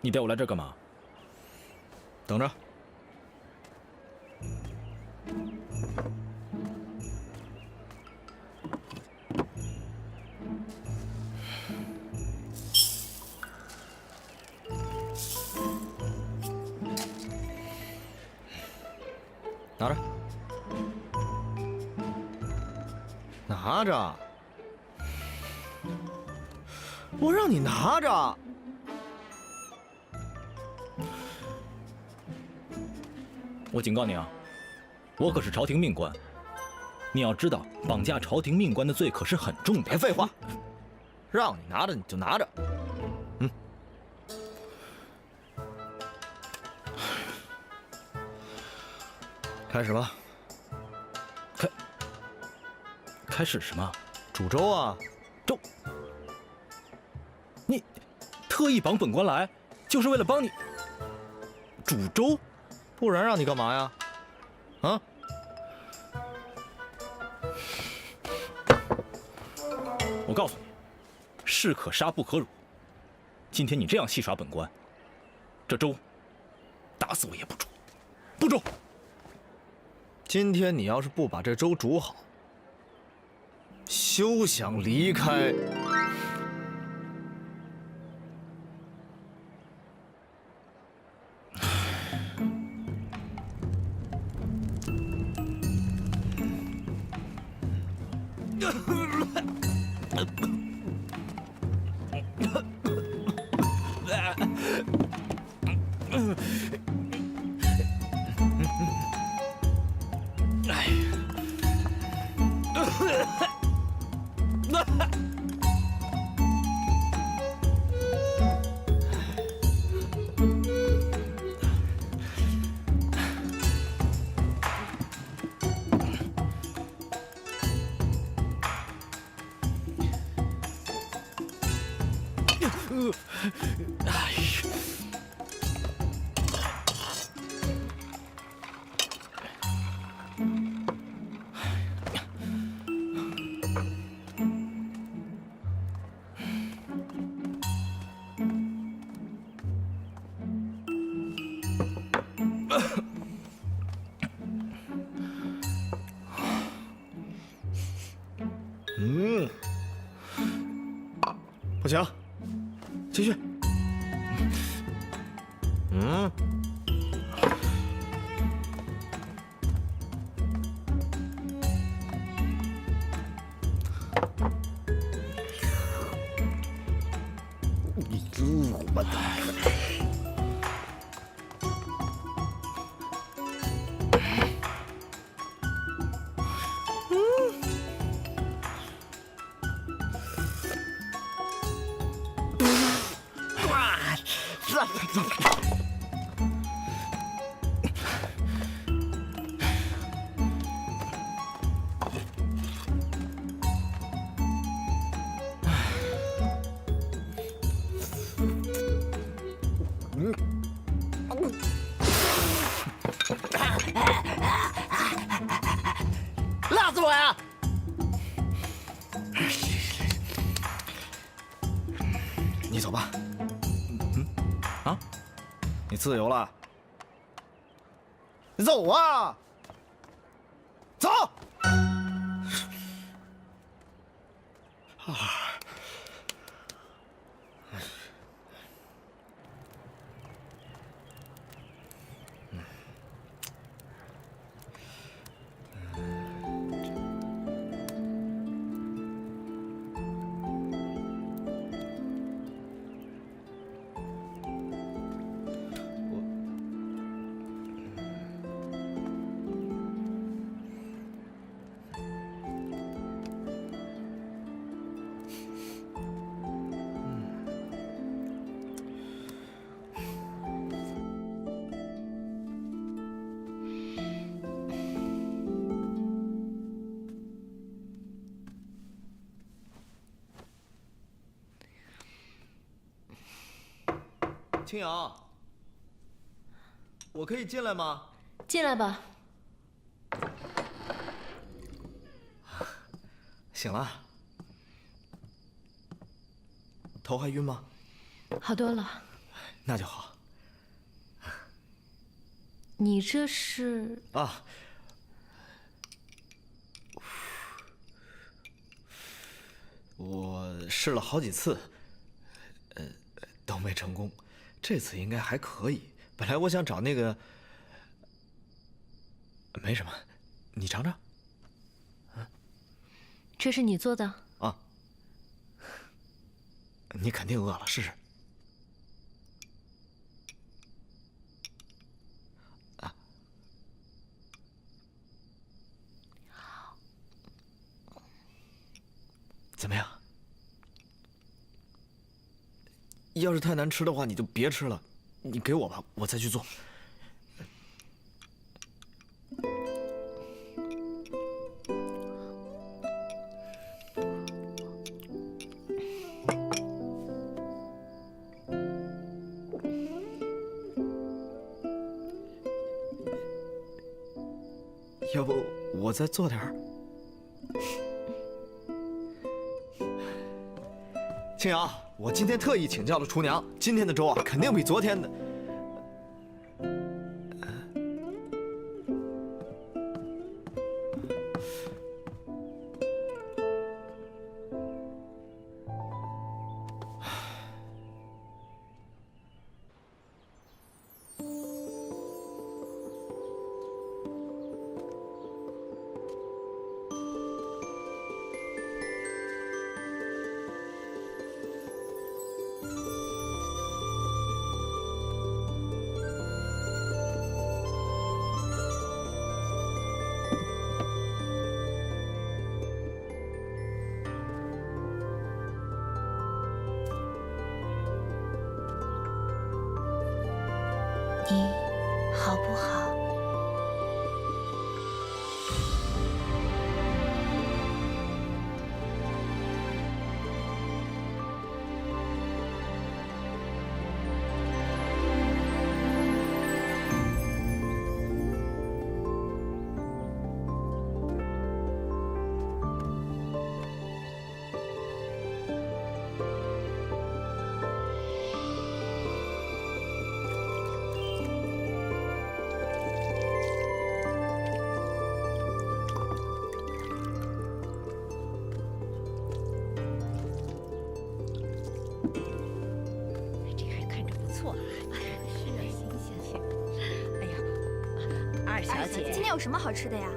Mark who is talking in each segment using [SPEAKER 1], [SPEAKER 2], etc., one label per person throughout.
[SPEAKER 1] 你带我来这儿干嘛？
[SPEAKER 2] 等着。拿着，拿着，我让你拿着。
[SPEAKER 1] 我警告你啊，我可是朝廷命官。你要知道，绑架朝廷命官的罪可是很重的。
[SPEAKER 2] 别废话，让你拿着你就拿着。开始吧。
[SPEAKER 1] 开始什么？
[SPEAKER 2] 煮粥啊！
[SPEAKER 1] 粥？你特意绑本官来，就是为了帮你煮粥？
[SPEAKER 2] 不然让你干嘛呀？啊？
[SPEAKER 1] 我告诉你，士可杀不可辱。今天你这样戏耍本官，这粥打死我也不煮，不煮。
[SPEAKER 2] 今天你要是不把这粥煮好，休想离开。不行，继续。我的。辣死我呀！你走吧。你自由了。你走啊！走。青瑶，我可以进来吗？
[SPEAKER 3] 进来吧。
[SPEAKER 2] 醒了。头还晕吗？
[SPEAKER 3] 好多了。
[SPEAKER 2] 那就好。
[SPEAKER 3] 你这是
[SPEAKER 2] 啊，我试了好几次，都没成功。这次应该还可以。本来我想找那个，没什么，你尝尝。
[SPEAKER 3] 这是你做的
[SPEAKER 2] 啊？你肯定饿了，试试。啊，怎么样？要是太难吃的话，你就别吃了。你给我吧，我再去做。要不我再做点儿？青瑶，我今天特意请教了厨娘，今天的粥啊，肯定比昨天的。
[SPEAKER 3] 你好不好？
[SPEAKER 4] 二小姐，
[SPEAKER 5] 今天有什么好吃的呀？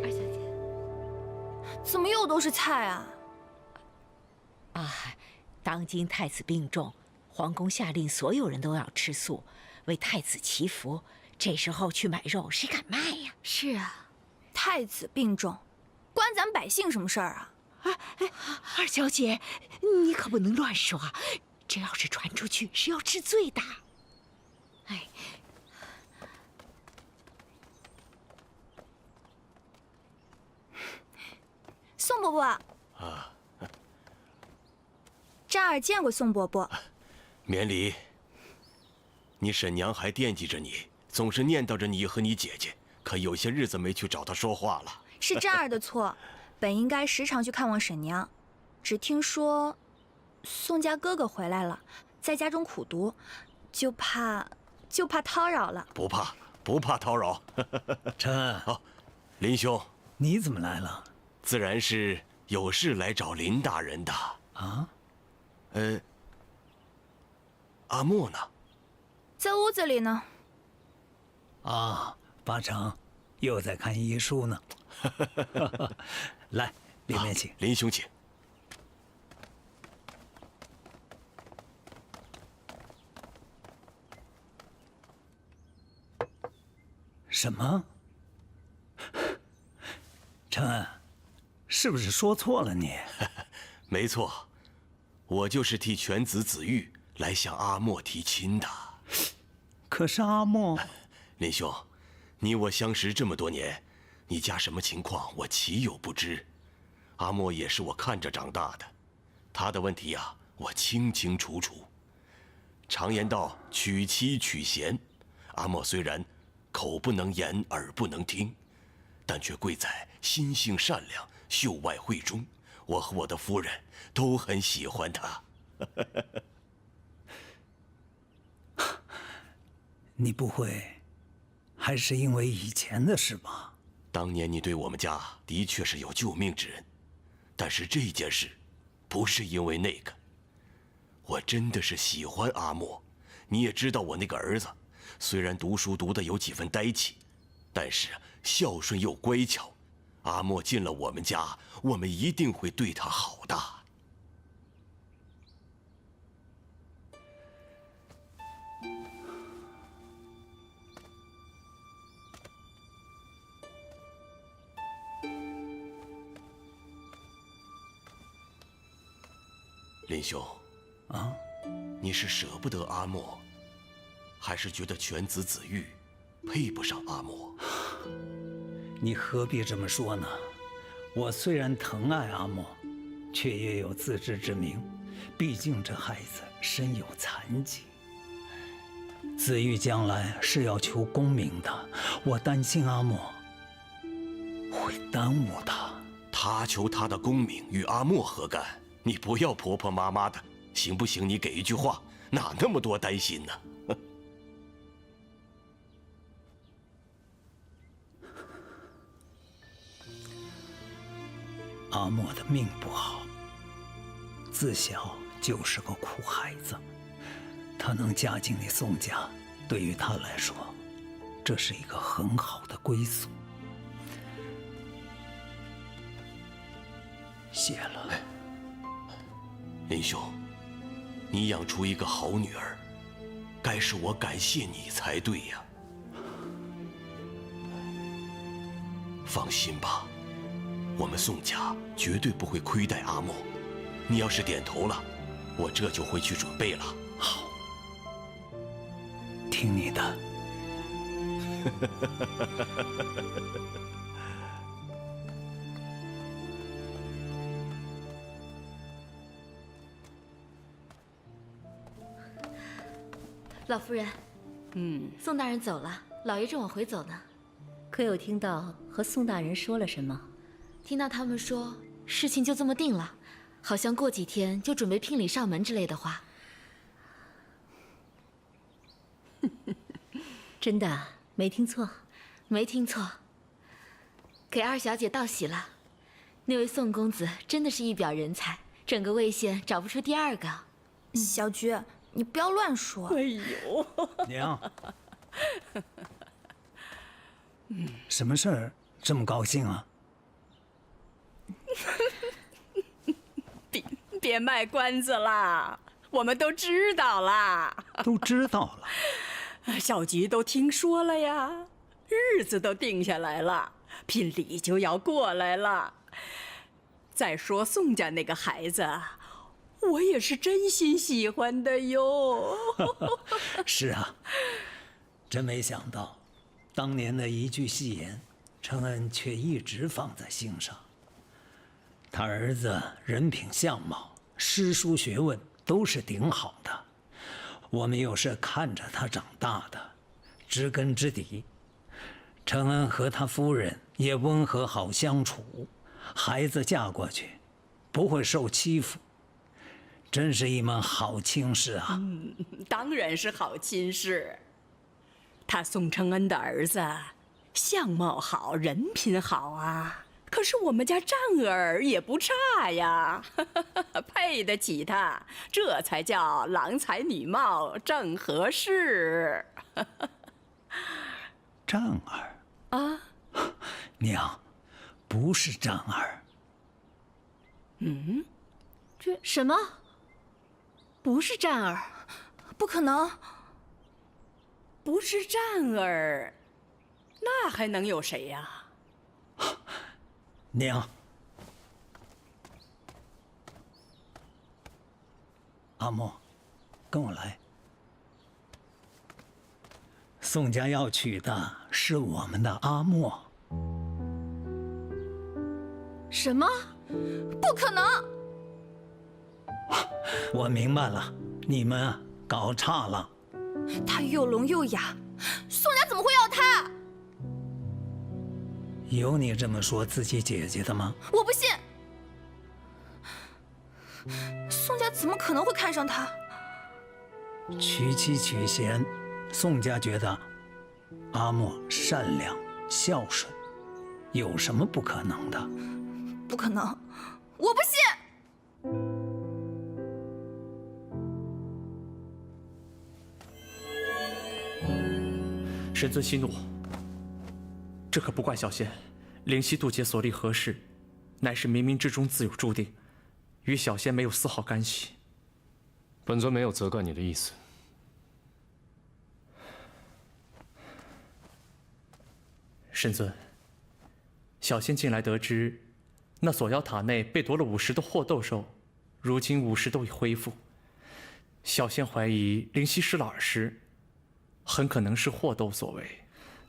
[SPEAKER 4] 二小姐，
[SPEAKER 5] 怎么又都是菜啊？
[SPEAKER 4] 啊，当今太子病重，皇宫下令所有人都要吃素，为太子祈福。这时候去买肉，谁敢卖呀？
[SPEAKER 5] 是啊，太子病重，关咱百姓什么事儿啊？
[SPEAKER 4] 二小姐，你可不能乱说，这要是传出去是要治罪的。哎。
[SPEAKER 5] 宋伯伯啊，乍儿见过宋伯伯。
[SPEAKER 6] 免礼。你婶娘还惦记着你，总是念叨着你和你姐姐，可有些日子没去找她说话了。
[SPEAKER 5] 是乍儿的错，本应该时常去看望婶娘，只听说宋家哥哥回来了，在家中苦读，就怕叨扰了。
[SPEAKER 6] 不怕，不怕叨扰。
[SPEAKER 7] 琛，
[SPEAKER 6] 哦，林兄，
[SPEAKER 7] 你怎么来了？
[SPEAKER 6] 自然是有事来找林大人的。
[SPEAKER 7] 啊？
[SPEAKER 6] 阿莫呢？
[SPEAKER 5] 在屋子里呢。
[SPEAKER 7] 啊，八成又在看医书呢。来，里面请。
[SPEAKER 6] 林兄请。
[SPEAKER 7] 什么？琛，是不是说错了你？
[SPEAKER 6] 没错，我就是替犬子子玉来向阿莫提亲的。
[SPEAKER 7] 可是阿莫，
[SPEAKER 6] 林兄，你我相识这么多年，你家什么情况我岂有不知？阿莫也是我看着长大的，他的问题呀，我清清楚楚。常言道，娶妻娶贤，阿莫虽然口不能言，耳不能听，但却贵在心性善良，秀外慧中。我和我的夫人都很喜欢他。
[SPEAKER 7] 你不会还是因为以前的事吧？
[SPEAKER 6] 当年你对我们家的确是有救命之恩，但是这件事不是因为那个。我真的是喜欢阿莫，你也知道我那个儿子，虽然读书读得有几分呆气，但是孝顺又乖巧。阿莫进了我们家，我们一定会对他好的。林兄，
[SPEAKER 7] 啊，
[SPEAKER 6] 你是舍不得阿莫，还是觉得犬子子玉配不上阿莫？
[SPEAKER 7] 你何必这么说呢？我虽然疼爱阿莫，却也有自知之明。毕竟这孩子身有残疾，子玉将来是要求功名的，我担心阿莫会耽误他。
[SPEAKER 6] 他求他的功名与阿莫何干？你不要婆婆妈妈的，行不行？你给一句话，哪那么多担心呢？
[SPEAKER 7] 阿莫的命不好，自小就是个苦孩子。他能嫁进你宋家，对于他来说，这是一个很好的归宿。谢了。
[SPEAKER 6] 林兄，你养出一个好女儿，该是我感谢你才对呀。放心吧，我们宋家绝对不会亏待阿莫。你要是点头了，我这就回去准备了。
[SPEAKER 7] 好，听你的。
[SPEAKER 3] 老夫人，宋大人走了，老爷正往回走呢。
[SPEAKER 8] 可有听到和宋大人说了什么？
[SPEAKER 3] 听到他们说事情就这么定了，好像过几天就准备聘礼上门之类的话。
[SPEAKER 8] 真的没听错？
[SPEAKER 3] 没听错。给二小姐道喜了，那位宋公子真的是一表人才，整个魏县找不出第二个。
[SPEAKER 5] 小菊，你不要乱说。
[SPEAKER 9] 哎呦，
[SPEAKER 7] 娘，什么事儿这么高兴啊？
[SPEAKER 9] 别卖关子啦，我们都知道啦。
[SPEAKER 7] 都知道了。
[SPEAKER 9] 小菊都听说了呀，日子都定下来了，聘礼就要过来了。再说宋家那个孩子，我也是真心喜欢的哟。
[SPEAKER 7] 是啊，真没想到，当年的一句戏言，承恩却一直放在心上。他儿子人品相貌、诗书学问都是顶好的，我们又是看着他长大的，知根知底。承恩和他夫人也温和好相处，孩子嫁过去不会受欺负，真是一门好亲事啊！
[SPEAKER 9] 当然是好亲事。他宋承恩的儿子，相貌好，人品好啊。可是我们家丈儿也不差呀，配得起他，这才叫郎才女貌，正合适。
[SPEAKER 7] 丈儿
[SPEAKER 9] 啊，
[SPEAKER 7] 娘，不是丈儿。
[SPEAKER 3] 这什么？不是战儿？
[SPEAKER 5] 不可能！
[SPEAKER 9] 不是战儿，那还能有谁呀？
[SPEAKER 7] 娘，阿莫，跟我来。宋家要娶的是我们的阿莫。
[SPEAKER 3] 什么？
[SPEAKER 5] 不可能！
[SPEAKER 7] 我明白了，你们搞差了。
[SPEAKER 5] 他又聋又哑，宋家怎么会要他？
[SPEAKER 7] 有你这么说自己姐姐的吗？
[SPEAKER 5] 我不信，宋家怎么可能会看上他？
[SPEAKER 7] 娶妻娶贤，宋家觉得阿莫善良孝顺，有什么不可能的？
[SPEAKER 5] 不可能，我不信。
[SPEAKER 10] 神尊息怒，这可不怪小仙。灵犀渡劫所立何事，乃是冥冥之中自有注定，与小仙没有丝毫干系。
[SPEAKER 11] 本尊没有责怪你的意思。
[SPEAKER 10] 神尊，小仙近来得知，那锁妖塔内被夺了50的祸斗兽，如今50都已恢复。小仙怀疑灵犀失了耳时，很可能是祸斗所为。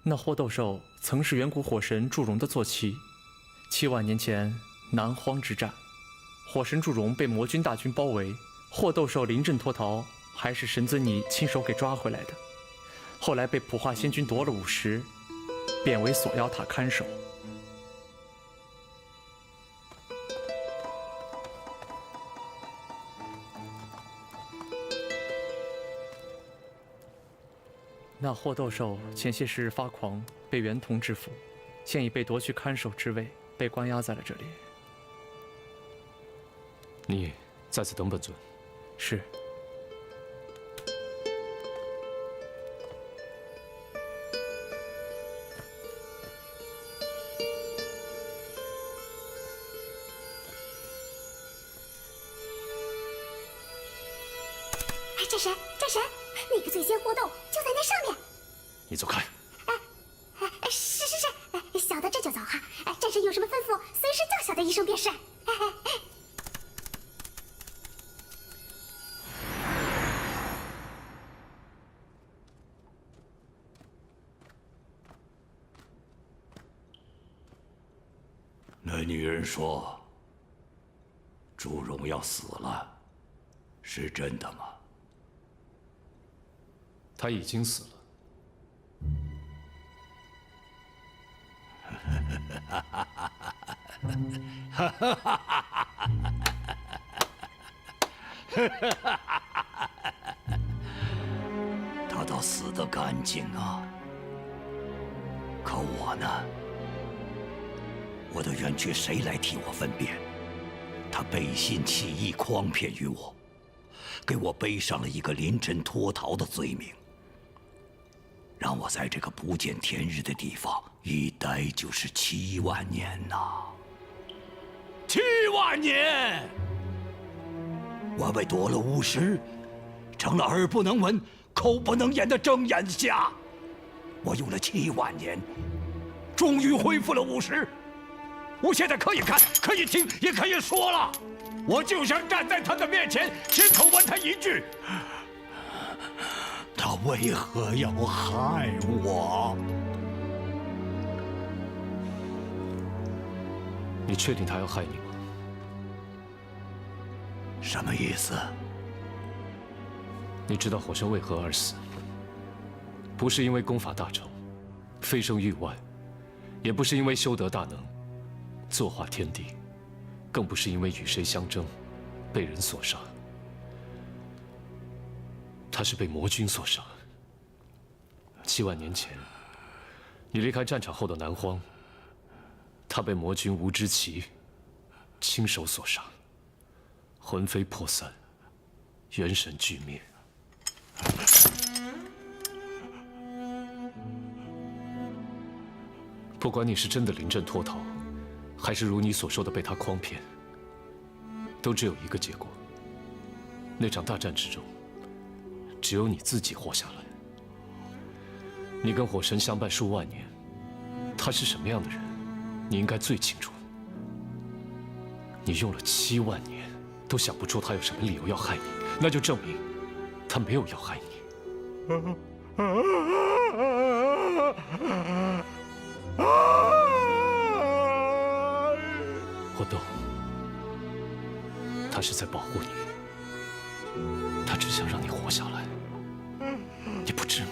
[SPEAKER 10] 那祸斗兽曾是远古火神祝融的坐骑，7万年前南荒之战，火神祝融被魔军大军包围，祸斗兽临阵脱逃，还是神尊你亲手给抓回来的。后来被普化仙君夺了50，贬为锁妖塔看守。那祸斗兽前些时日发狂，被袁童制服，现已被夺去看守之位，被关押在了这里。
[SPEAKER 11] 你在此等本尊。
[SPEAKER 10] 是。
[SPEAKER 12] 战神，战神，那个最仙活动就在那上面。
[SPEAKER 11] 你走开。
[SPEAKER 12] 是，小的这就走哈。战神有什么吩咐，随时叫小的一声便是。
[SPEAKER 13] 那女人说，祝融要死了，是真的吗？
[SPEAKER 11] 他已经死了。
[SPEAKER 13] 他倒死得干净啊！可我呢？我的冤屈谁来替我分辨？他背信弃义，诓骗于我，给我背上了一个临阵脱逃的罪名，让我在这个不见天日的地方一待就是7万年呐！7万年！我被夺了50，成了耳不能闻、口不能言的睁眼瞎。我用了7万年，终于恢复了50。我现在可以看，可以听，也可以说了。我就想站在他的面前，亲口问他一句：他为何要害我？
[SPEAKER 11] 你确定他要害你吗？
[SPEAKER 13] 什么意思？
[SPEAKER 11] 你知道火神为何而死？不是因为功法大成，飞升域外，也不是因为修得大能，作化天地，更不是因为与谁相争，被人所杀。他是被魔君所杀。7万年前，你离开战场后的南荒，他被魔君吴之奇亲手所杀，魂飞魄散，元神俱灭。不管你是真的临阵脱逃，还是如你所说的被他诓骗，都只有一个结果。那场大战之中，只有你自己活下来。你跟火神相伴数万年，他是什么样的人，你应该最清楚。你用了7万年，都想不出他有什么理由要害你，那就证明他没有要害你。火斗，他是在保护你，他只想让你活下来，你不知吗？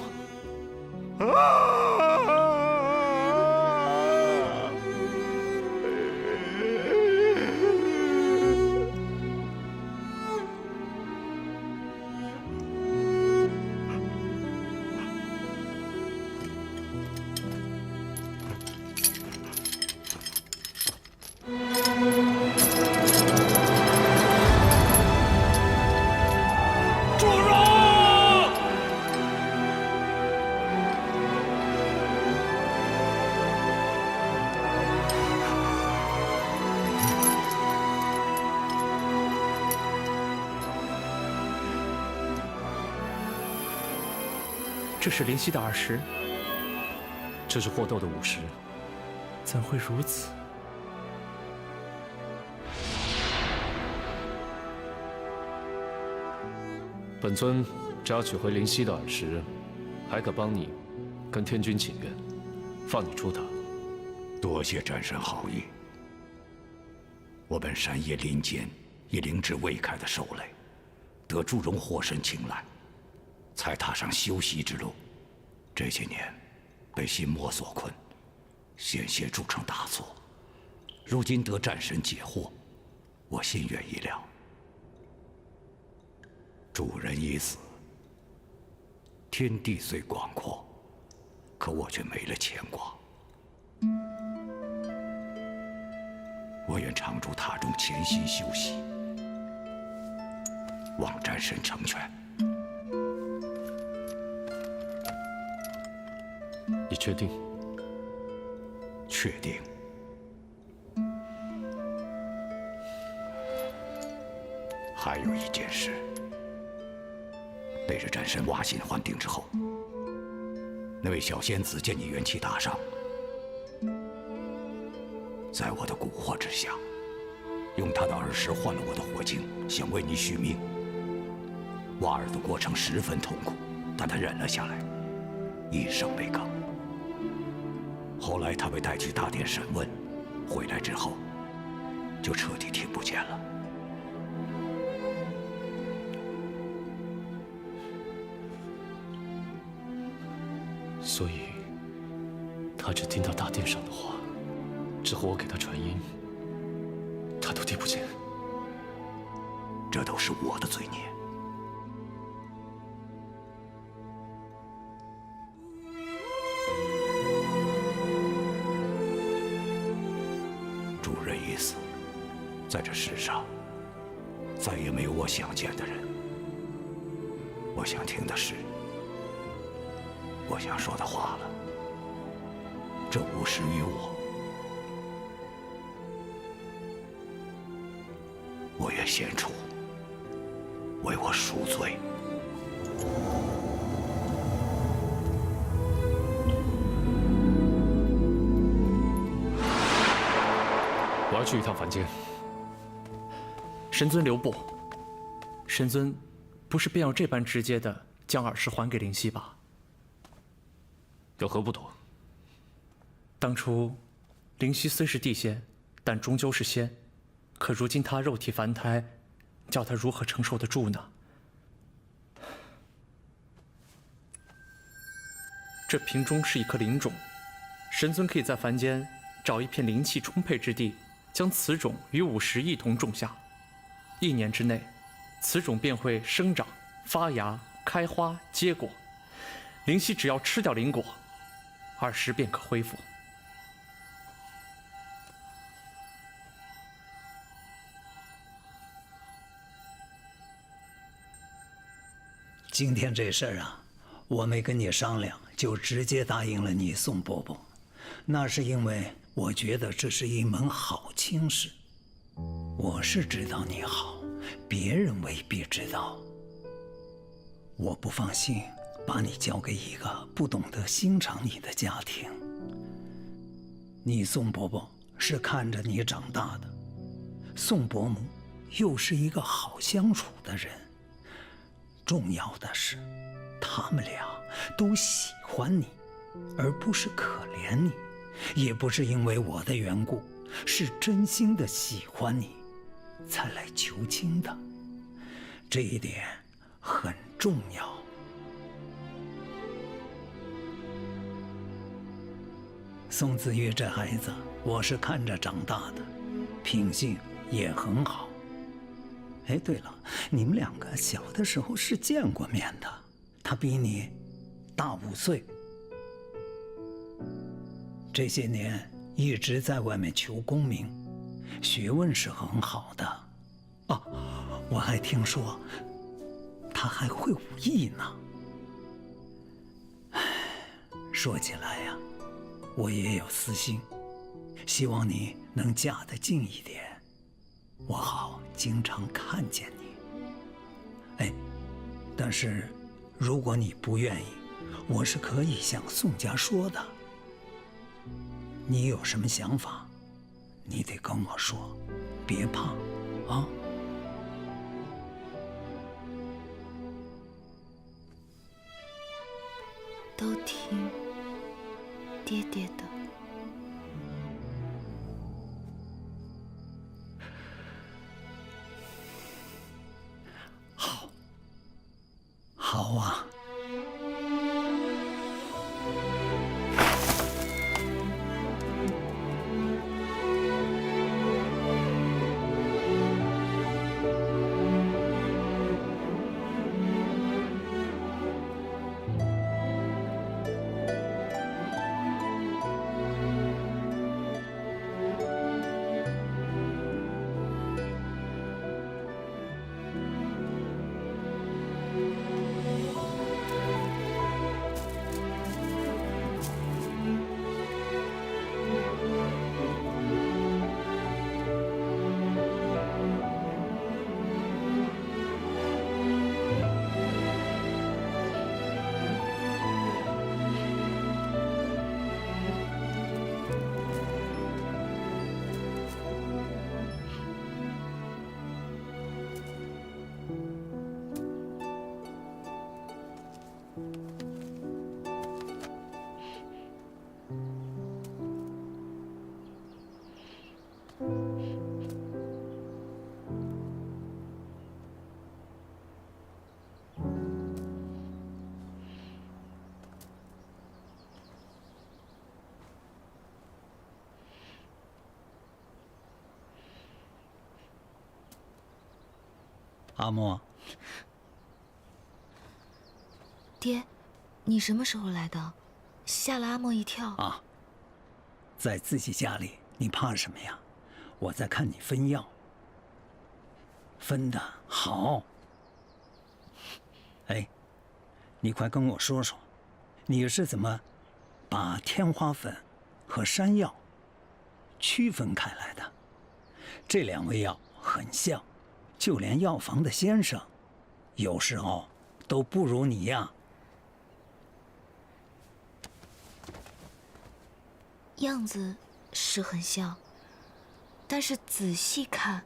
[SPEAKER 10] 这是灵犀的耳石，
[SPEAKER 11] 这是霍斗的午时。
[SPEAKER 10] 怎会如此？
[SPEAKER 11] 本尊只要取回灵犀的耳石，还可帮你跟天君请愿，放你出塔。
[SPEAKER 13] 多谢战神好意。我本山野林间以灵智未开的兽类，得祝融火神青睐，才踏上修习之路。这些年被心魔所困，险些铸成大错。如今得战神解惑，我心猿意了。主人已死，天地虽广阔，可我却没了牵挂。我愿常驻塔中潜心修习，望战神成全。
[SPEAKER 11] 你确定？
[SPEAKER 13] 确定。还有一件事，那日战神挖心还定之后，那位小仙子见你元气大伤，在我的蛊惑之下，用他的耳石换了我的火精，想为你续命。挖耳的过程十分痛苦，但他忍了下来，一声未吭。后来他被带去大殿审问，回来之后，就彻底听不见了。
[SPEAKER 11] 所以，他只听到大殿上的话，之后我给他传音，他都听不见。
[SPEAKER 13] 这都是我的罪孽。主人已死，在这世上，再也没有我想见的人。我想听的事，我想说的话了。这无失于我，我愿献出，为我赎罪。
[SPEAKER 11] 我要去一趟凡间。
[SPEAKER 10] 神尊留步。神尊不是便要这般直接的将耳石还给灵犀吧？
[SPEAKER 11] 有何不妥？
[SPEAKER 10] 当初灵犀虽是地仙，但终究是仙，可如今他肉体凡胎，叫他如何承受得住呢？这瓶中是一颗灵种，神尊可以在凡间找一片灵气充沛之地，将此种与午时一同种下，1年之内，此种便会生长、发芽、开花、结果。灵犀只要吃掉灵果，耳石便可恢复。
[SPEAKER 7] 今天这事儿啊，我没跟你商量，就直接答应了你宋伯伯。那是因为我觉得这是一门好亲事。我是知道你好，别人未必知道。我不放心把你交给一个不懂得欣赏你的家庭。你宋伯伯是看着你长大的，宋伯母又是一个好相处的人。重要的是，他们俩都喜欢你，而不是可怜你，也不是因为我的缘故，是真心的喜欢你，才来求亲的。这一点很重要。宋子玉这孩子，我是看着长大的，品性也很好。哎，对了，你们两个小的时候是见过面的，他比你大5岁。这些年一直在外面求功名，学问是很好的。哦，我还听说他还会武艺呢。唉，说起来呀，我也有私心，希望你能嫁得近一点，我好经常看见你。哎，但是如果你不愿意，我是可以向宋家说的。你有什么想法，你得跟我说，别怕，啊。
[SPEAKER 3] 都听爹爹的。
[SPEAKER 7] 好啊。阿莫，
[SPEAKER 3] 爹，你什么时候来的？吓了阿莫一跳。
[SPEAKER 7] 啊，在自己家里，你怕什么呀？我在看你分药，分得好。哎，你快跟我说说，你是怎么把天花粉和山药区分开来的？这两味药很像。就连药房的先生，有时候都不如你呀。
[SPEAKER 3] 样子是很像，但是仔细看，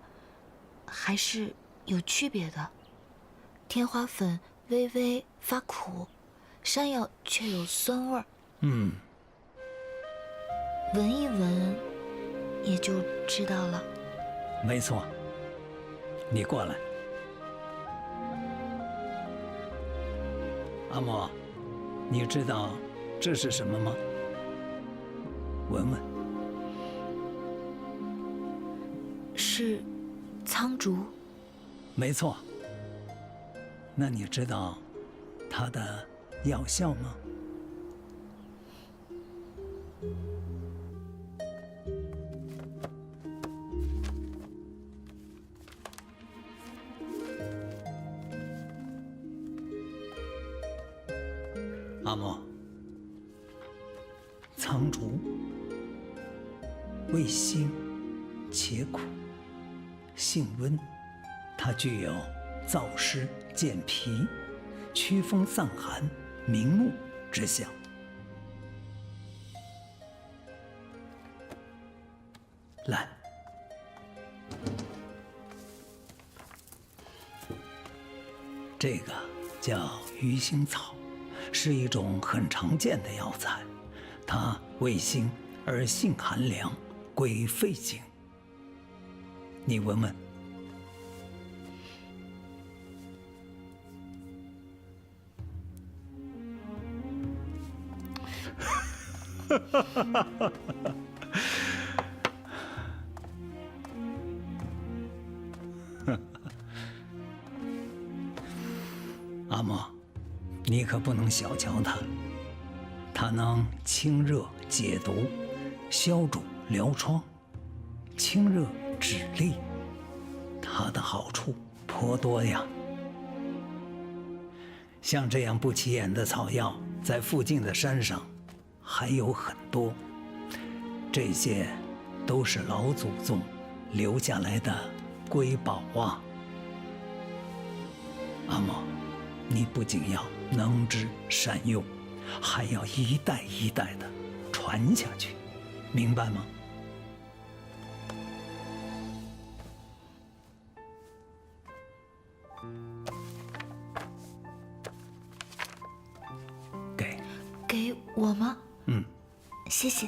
[SPEAKER 3] 还是有区别的。天花粉微微发苦，山药却有酸味儿。闻一闻，也就知道了。
[SPEAKER 7] 没错。你过来，阿莫，你知道这是什么吗？闻闻。
[SPEAKER 3] 是苍竹。
[SPEAKER 7] 没错。那你知道它的药效吗？阿莫，苍竹味辛且苦，性温，它具有燥湿健脾、驱风散寒、明目之效。来，这个叫鱼腥草。是一种很常见的药材，它味辛而性寒凉，归肺经。你闻闻。阿莫，你可不能小瞧它，它能清热解毒、消肿疗疮、清热止痢，它的好处颇多呀。像这样不起眼的草药，在附近的山上还有很多，这些都是老祖宗留下来的瑰宝啊。阿莫，你不仅要能知善用，还要一代一代的传下去，明白吗？
[SPEAKER 3] 给我吗？
[SPEAKER 7] 嗯，
[SPEAKER 3] 谢谢。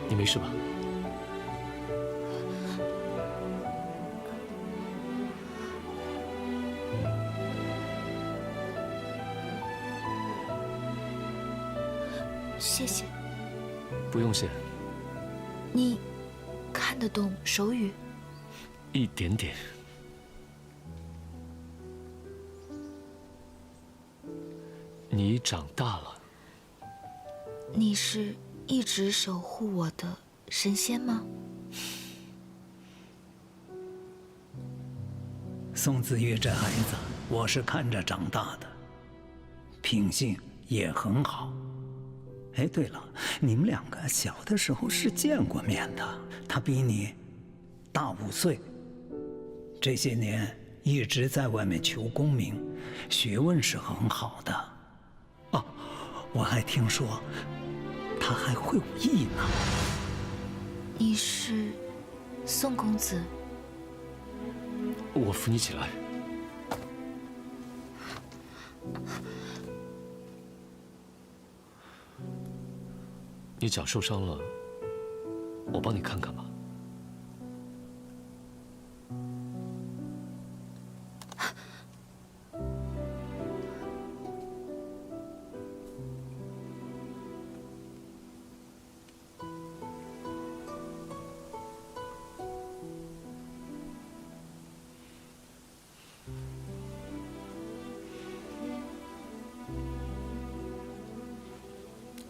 [SPEAKER 11] 你没事吧？
[SPEAKER 3] 谢谢。
[SPEAKER 11] 不用谢，
[SPEAKER 3] 你看得懂手语？
[SPEAKER 11] 一点点。你长大了。
[SPEAKER 3] 你是一直守护我的神仙吗？
[SPEAKER 7] 宋子玉这孩子，我是看着长大的，品性也很好。哎，对了，你们两个小的时候是见过面的，他比你大5岁，这些年一直在外面求功名，学问是很好的。哦，我还听说他还会武艺呢。
[SPEAKER 3] 你是宋公子？
[SPEAKER 11] 我扶你起来。你脚受伤了，我帮你看看吧。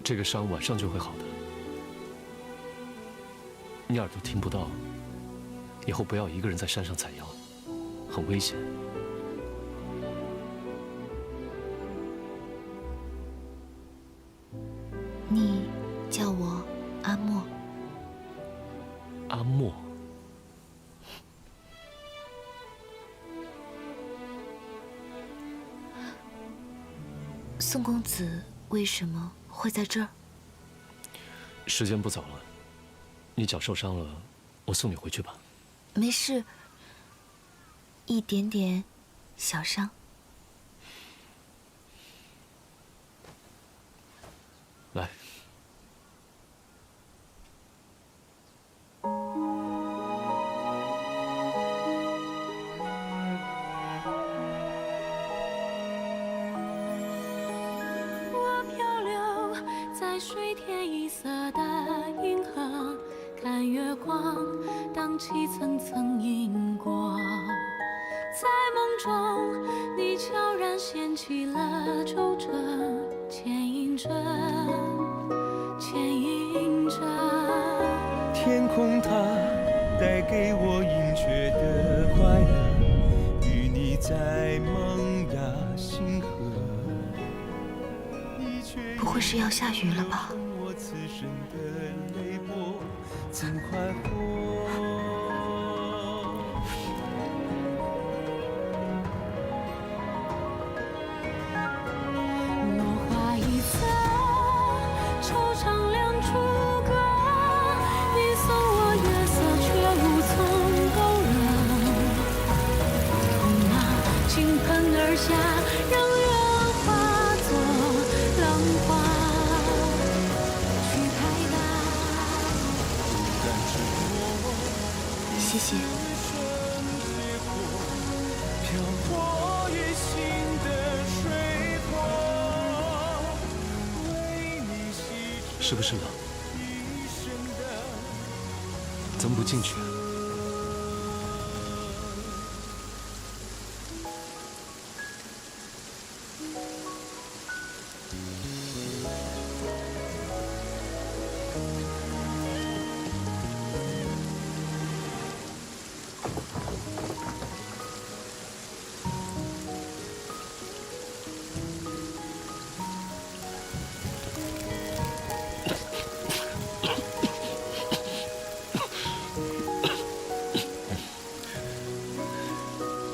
[SPEAKER 11] 这个伤晚上就会好的。你耳朵听不到，以后不要一个人在山上采药，很危险。
[SPEAKER 3] 你叫我阿莫。
[SPEAKER 11] 阿莫。
[SPEAKER 3] 宋公子为什么会在这儿？
[SPEAKER 11] 时间不早了，你脚受伤了，我送你回去吧。
[SPEAKER 3] 没事，一点点小伤。
[SPEAKER 11] 来。
[SPEAKER 14] 我漂流在水天一色的银河，看月光荡起层层银光。在梦中，你悄然掀起了皱褶，牵引着，牵引着。
[SPEAKER 15] 天空它带给我隐却的快乐，与你在萌芽星河。
[SPEAKER 3] 不会是要下雨了吧？
[SPEAKER 15] 我此生的泪波怎快活？
[SPEAKER 14] 落花一侧，惆怅两处隔。你送我月色，却无从勾勒。痛啊，倾盆而下，让人化作浪花去拍打。
[SPEAKER 3] 谢谢。
[SPEAKER 15] 飘过夜行的水波，为你洗
[SPEAKER 11] 是不是冷？怎么不进去？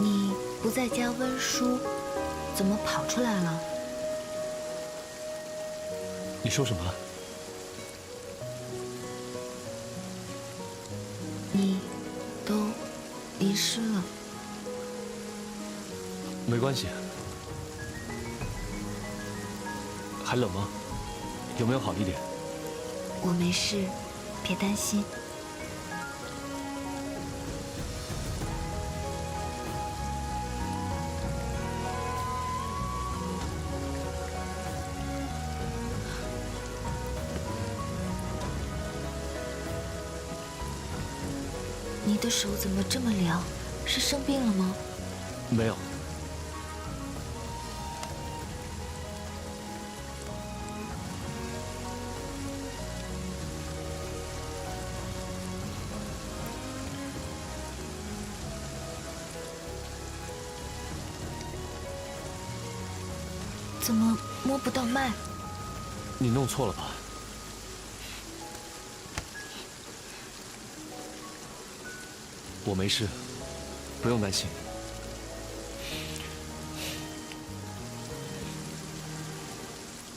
[SPEAKER 3] 你不在家温书，怎么跑出来了？
[SPEAKER 11] 你说什么？
[SPEAKER 3] 你都淋湿了。
[SPEAKER 11] 没关系。还冷吗？有没有好一点？
[SPEAKER 3] 我没事，别担心。你的手怎么这么凉？是生病了吗？
[SPEAKER 11] 没有。
[SPEAKER 3] 怎么摸不到脉？
[SPEAKER 11] 你弄错了吧？我没事，不用担心。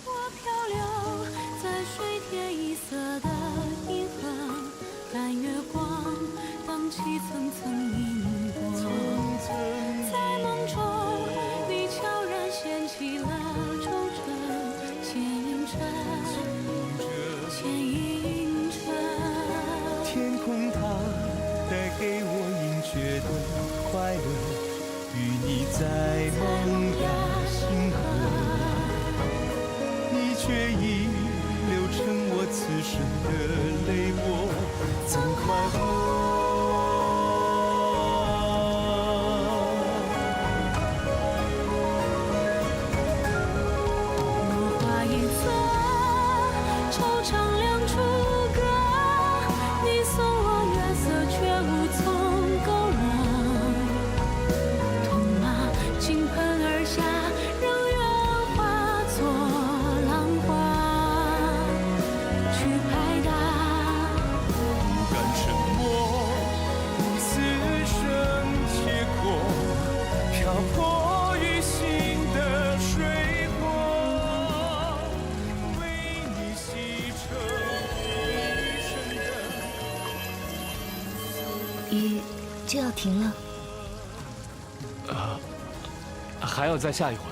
[SPEAKER 14] 我漂流在水天一色的银河，看月光荡起层层银波。在梦中，你悄然掀起了皱褶，牵引着，牵引着。
[SPEAKER 15] 天空它带给我隐却的快乐，与你在萌芽星河。你却已流成我此生的泪波，怎快活？
[SPEAKER 14] 落花一侧，惆怅两处隔。你送我月色，却无从勾勒。痛啊，倾盆而下，让人化作浪花去拍打。
[SPEAKER 15] 不敢沉默。
[SPEAKER 3] 雨就要停了。
[SPEAKER 11] 还要再下一会儿。